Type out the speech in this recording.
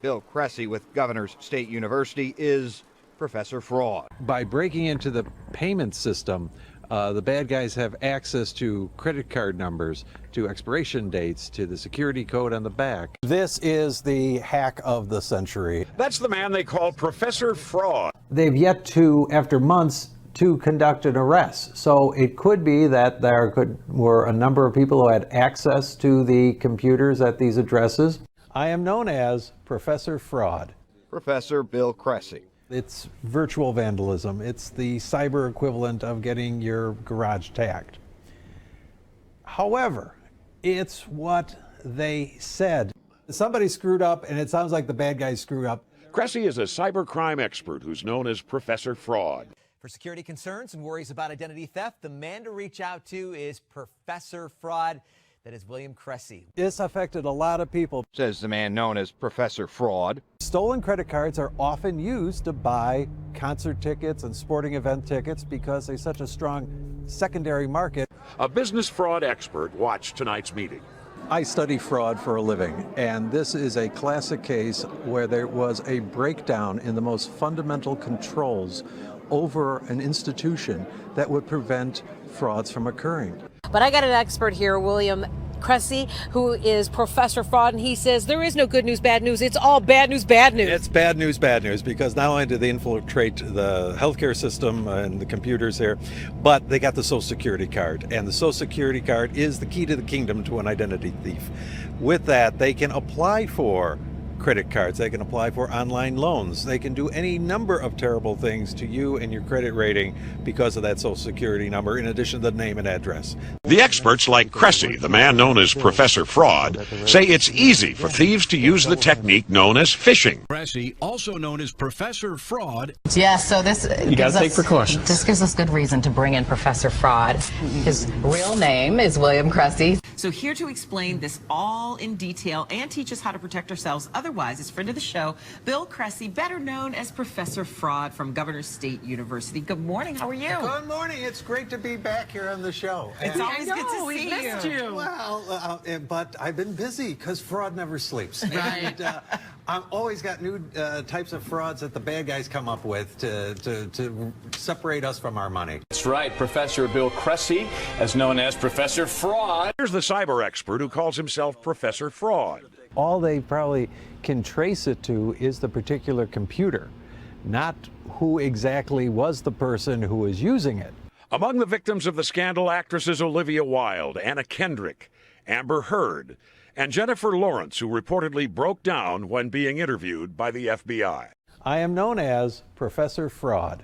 Bill Cressy with Governors State University is Professor Fraud. By breaking into the payment system, the bad guys have access to credit card numbers, to expiration dates, to the security code on the back. This is the hack of the century. That's the man they call Professor Fraud. They've yet to, after months, to conduct an arrest. So it could be that there were a number of people who had access to the computers at these addresses. I am known as Professor Fraud. Professor Bill Cressy. It's virtual vandalism. It's the cyber equivalent of getting your garage tagged. However, it's what they said. Somebody screwed up, and it sounds like the bad guys screwed up. Cressy is a cybercrime expert who's known as Professor Fraud. For security concerns and worries about identity theft, the man to reach out to is Professor Fraud. That is William Cressy. This affected a lot of people, says the man known as Professor Fraud. Stolen credit cards are often used to buy concert tickets and sporting event tickets because there's such a strong secondary market. A business fraud expert watched tonight's meeting. I study fraud for a living, and this is a classic case where there was a breakdown in the most fundamental controls over an institution that would prevent frauds from occurring. But I got an expert here, William Cressy, who is Professor Fraud, and he says there is no good news, bad news. It's all bad news, It's bad news, because not only do they infiltrate the healthcare system and the computers here, but they got the Social Security card. And the Social Security card is the key to the kingdom to an identity thief. With that, they can apply for credit cards, they can apply for online loans, they can do any number of terrible things to you and your credit rating because of that Social Security number, in addition to the name and address. The experts like Cressy, the man known as Professor Fraud, say it's easy for thieves to use the technique known as phishing. Cressy, also known as Professor Fraud. Yeah, so this you got to take precautions. This gives us good reason to bring in Professor Fraud. His real name is William Cressy. So here to explain this all in detail and teach us how to protect ourselves otherwise is friend of the show, Bill Cressy, better known as Professor Fraud from Governors State University. Good morning. How are you? Good morning. It's great to be back here on the show. It's always good to see you. Well, but I've been busy because fraud never sleeps. Right. And, I've always got new types of frauds that the bad guys come up with to separate us from our money. That's right. Professor Bill Cressy, as known as Professor Fraud. Here's the cyber expert who calls himself Professor Fraud. All they probably can trace it to is the particular computer, not who exactly was the person who was using it. Among the victims of the scandal, actresses Olivia Wilde, Anna Kendrick, Amber Heard, and Jennifer Lawrence, who reportedly broke down when being interviewed by the FBI. I am known as Professor Fraud.